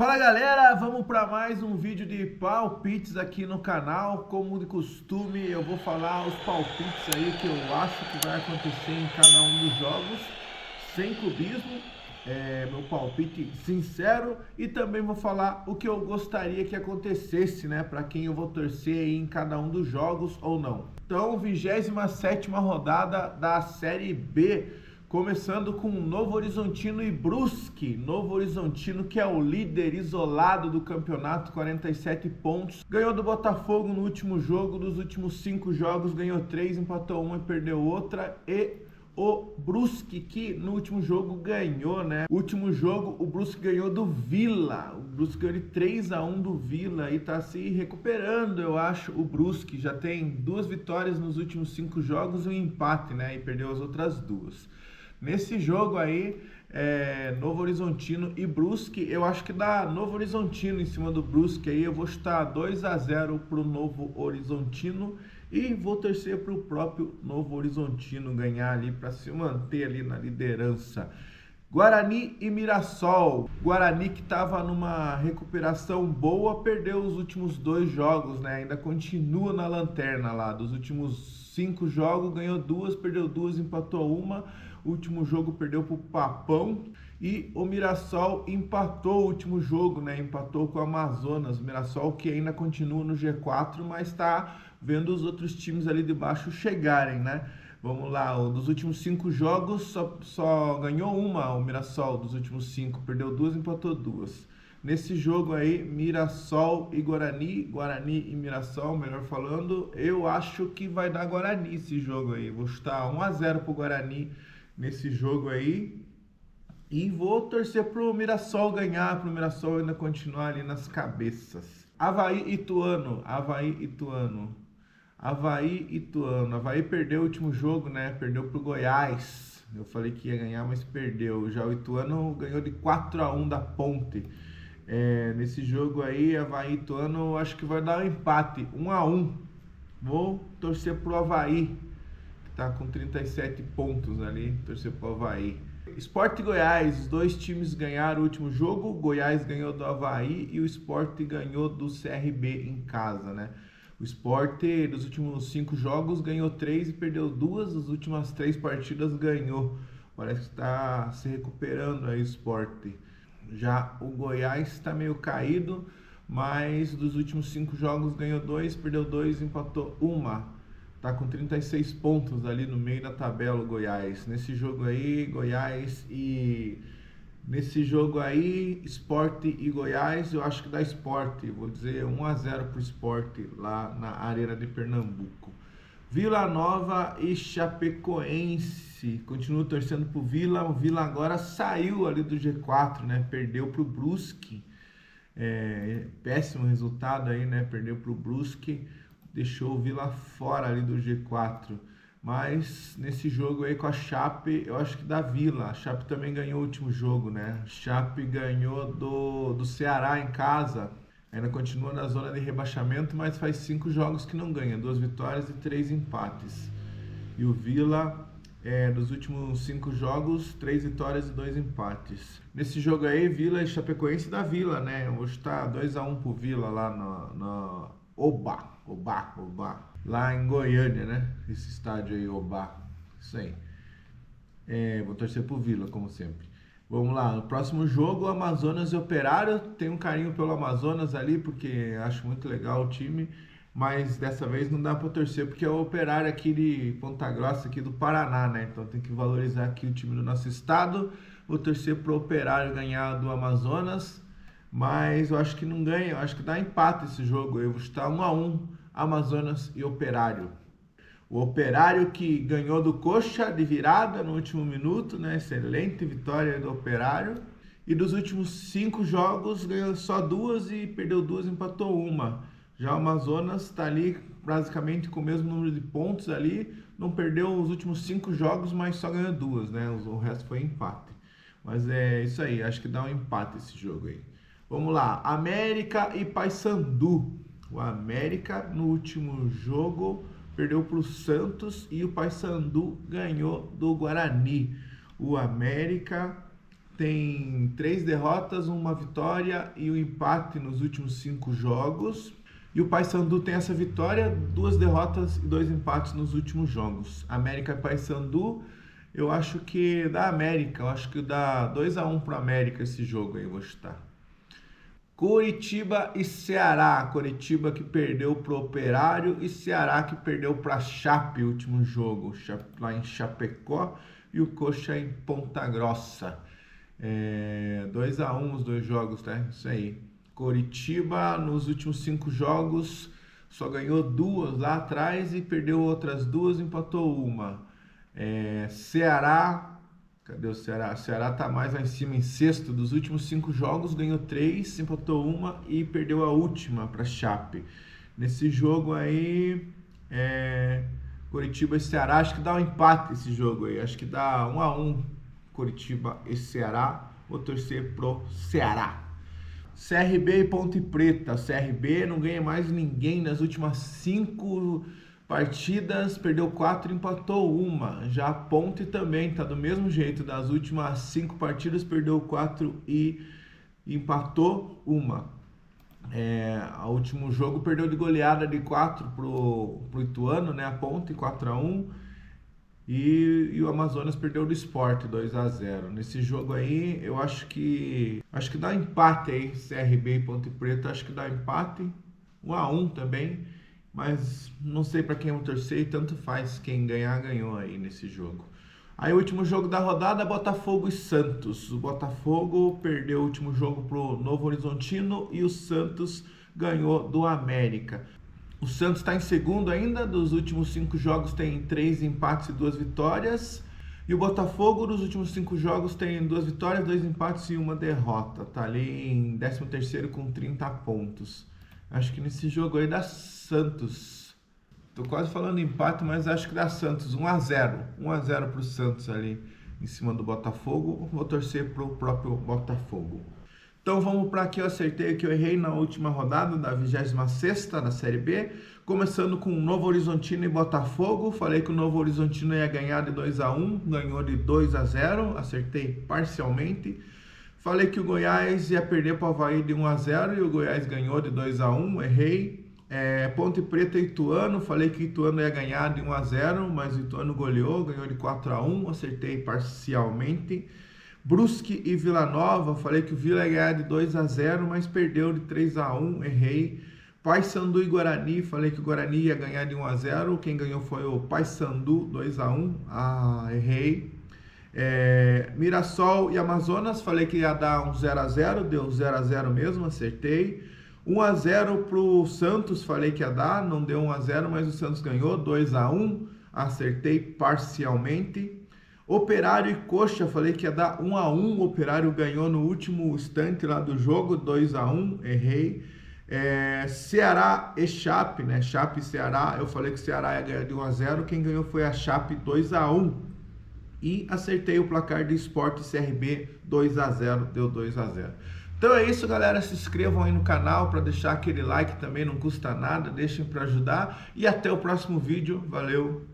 Fala galera, vamos para mais um vídeo de palpites aqui no canal. Como de costume, eu vou falar os palpites aí que eu acho que vai acontecer em cada um dos jogos, sem clubismo, meu palpite sincero, e também vou falar o que eu gostaria que acontecesse, né, para quem eu vou torcer aí em cada um dos jogos ou não. Então, 27ª rodada da Série B. Começando com Novo Horizontino e Brusque. Novo Horizontino, que é o líder isolado do campeonato, 47 pontos. Ganhou do Botafogo no último jogo. Dos últimos 5 jogos, ganhou 3, empatou 1 e perdeu outra. E o Brusque, que no último jogo ganhou, né? O último jogo, o Brusque ganhou do Vila. O Brusque ganhou de 3-1 do Vila e tá se recuperando, eu acho. O Brusque já tem 2 vitórias nos últimos 5 jogos e um empate, né? E perdeu as outras 2. Nesse jogo aí, Novo Horizontino e Brusque, eu acho que dá Novo Horizontino em cima do Brusque. Aí eu vou chutar 2-0 pro Novo Horizontino e vou torcer pro próprio Novo Horizontino ganhar ali para se manter ali na liderança. Guarani e Mirassol. Guarani, que estava numa recuperação boa, perdeu os últimos 2 jogos, né? Ainda continua na lanterna lá. Dos últimos 5 jogos, ganhou 2, perdeu 2, empatou 1. O último jogo perdeu para o Papão. E o Mirassol empatou o último jogo, né? Empatou com o Amazonas. O Mirassol que ainda continua no G4, mas está vendo os outros times ali de baixo chegarem, né? Vamos lá, dos últimos 5 jogos só ganhou uma o Mirassol, dos últimos 5, perdeu 2, empatou 2. Nesse jogo aí, Mirassol e Guarani, Guarani e Mirassol, melhor falando, eu acho que vai dar Guarani esse jogo aí. Vou chutar 1-0 pro Guarani nesse jogo aí. E vou torcer pro Mirassol ganhar, pro Mirassol ainda continuar ali nas cabeças. Avaí e Ituano, Avaí e Ituano. Avaí e Ituano. Avaí perdeu o último jogo, né? Perdeu pro Goiás. Eu falei que ia ganhar, mas perdeu. Já o Ituano ganhou de 4-1 da Ponte. Nesse jogo aí, Avaí e Ituano, acho que vai dar um empate, 1-1. Vou torcer pro Avaí, que tá com 37 pontos ali. Torcer pro Avaí. Sport e Goiás, os 2 times ganharam o último jogo. O Goiás ganhou do Avaí e o Sport ganhou do CRB em casa, né? O Sport, dos últimos 5 jogos, ganhou 3 e perdeu 2. Das últimas 3 partidas ganhou. Parece que está se recuperando aí o Sport. Já o Goiás está meio caído, mas dos últimos 5 jogos ganhou 2, perdeu 2, empatou 1. Tá com 36 pontos ali no meio da tabela o Goiás. Nesse jogo aí, Goiás e... Nesse jogo aí, Sport e Goiás, eu acho que dá Sport. Vou dizer 1-0 pro Sport lá na Arena de Pernambuco. Vila Nova e Chapecoense. Continuo torcendo pro Vila. O Vila agora saiu ali do G4, né? Perdeu pro Brusque. Péssimo resultado aí, né? Perdeu pro Brusque. Deixou o Vila fora ali do G4. Mas nesse jogo aí com a Chape, eu acho que dá Vila. A Chape também ganhou o último jogo, né? A Chape ganhou do Ceará em casa. Ainda continua na zona de rebaixamento, mas faz 5 jogos que não ganha. 2 vitórias e 3 empates. E o Vila, dos últimos 5 jogos, 3 vitórias e 2 empates. Nesse jogo aí, Vila e Chapecoense dá Vila, né? Eu vou chutar 2-1 pro Vila lá no Oba. Lá em Goiânia, né? Esse estádio aí, Oba. Isso aí. Vou torcer pro Vila, como sempre. Vamos lá, no próximo jogo, Amazonas e Operário. Tenho um carinho pelo Amazonas ali, porque acho muito legal o time. Mas dessa vez não dá pra torcer, porque é o Operário aqui de Ponta Grossa, aqui do Paraná, né? Então tem que valorizar aqui o time do nosso estado. Vou torcer pro Operário ganhar do Amazonas. Mas eu acho que não ganha, eu acho que dá empate esse jogo. Eu vou chutar 1-1, Amazonas e Operário. O Operário que ganhou do Coxa de virada no último minuto, né? Excelente vitória do Operário. E dos últimos 5 jogos ganhou só 2 e perdeu 2, empatou 1. Já o Amazonas está ali basicamente com o mesmo número de pontos ali. Não perdeu os últimos 5 jogos, mas só ganhou 2, né? O resto foi empate. Mas é isso aí, acho que dá um empate esse jogo aí. Vamos lá, América e Paysandu. O América no último jogo perdeu para o Santos e o Paysandu ganhou do Guarani. O América tem 3 derrotas, 1 vitória e um empate nos últimos 5 jogos. E o Paysandu tem essa vitória, 2 derrotas e 2 empates nos últimos jogos. América e Paysandu, eu acho que dá América, eu acho que dá 2-1 para América esse jogo aí, vou chutar. Coritiba e Ceará. Coritiba que perdeu para o Operário e Ceará que perdeu para a Chape, o último jogo, lá em Chapecó, e o Coxa em Ponta Grossa. 2-1 os 2 jogos, tá? Isso aí. Coritiba nos últimos 5 jogos só ganhou 2 lá atrás e perdeu outras 2, empatou 1. Ceará, cadê o Ceará? O Ceará tá mais lá em cima, em sexto. Dos últimos 5 jogos ganhou 3, empatou 1 e perdeu a última para Chape. Nesse jogo aí, Coritiba e Ceará, acho que dá um empate esse jogo aí, acho que dá 1-1 Coritiba e Ceará. Vou torcer pro Ceará. CRB e Ponte Preta. CRB não ganha mais ninguém nas últimas 5 partidas, perdeu 4 e empatou 1. Já a Ponte também tá do mesmo jeito, das últimas 5 partidas perdeu 4 e empatou 1. O último jogo perdeu de goleada de 4 pro Ituano, né? A Ponte 4-1. E o Amazonas perdeu do Sport 2-0. Nesse jogo aí, eu acho que dá empate aí, CRB e Ponte Preta, acho que dá empate, 1-1 também, mas não sei para quem eu torcer, tanto faz, quem ganhar, ganhou aí nesse jogo. Aí o último jogo da rodada, Botafogo e Santos. O Botafogo perdeu o último jogo pro Novo Horizontino e o Santos ganhou do América. O Santos está em segundo ainda, dos últimos 5 jogos tem 3 empates e 2 vitórias. E o Botafogo, dos últimos 5 jogos, tem 2 vitórias, 2 empates e 1 derrota. Tá ali em 13º com 30 pontos. Acho que nesse jogo aí dá Santos. Tô quase falando empate, mas acho que dá Santos. 1-0. 1-0 pro Santos ali em cima do Botafogo. Vou torcer pro próprio Botafogo. Então vamos para aqui, eu acertei que eu errei na última rodada da 26ª da Série B, começando com Novo Horizontino e Botafogo. Falei que o Novo Horizontino ia ganhar de 2-1, ganhou de 2-0, acertei parcialmente. Falei que o Goiás ia perder para o Avaí de 1-0 e o Goiás ganhou de 2-1, errei. Ponte Preta e Ituano, falei que o Ituano ia ganhar de 1-0, mas o Ituano goleou, ganhou de 4-1, acertei parcialmente. Brusque e Vila Nova, falei que o Vila ia ganhar de 2-0, mas perdeu de 3-1, errei. Paysandu e Guarani, falei que o Guarani ia ganhar de 1-0, quem ganhou foi o Paysandu, 2-1, errei. Mirassol e Amazonas, falei que ia dar um 0-0, deu 0-0 mesmo, acertei. 1-0 pro Santos, falei que ia dar, não deu 1-0, mas o Santos ganhou, 2-1, acertei parcialmente. Operário e Coxa, falei que ia dar 1-1, o Operário ganhou no último instante lá do jogo, 2-1, errei. Ceará e Chape, né? Chape e Ceará, eu falei que o Ceará ia ganhar de 1-0, quem ganhou foi a Chape, 2-1. E acertei o placar de Sport e CRB, 2-0, deu 2-0. Então é isso, galera, se inscrevam aí no canal para deixar aquele like também, não custa nada, deixem para ajudar. E até o próximo vídeo, valeu!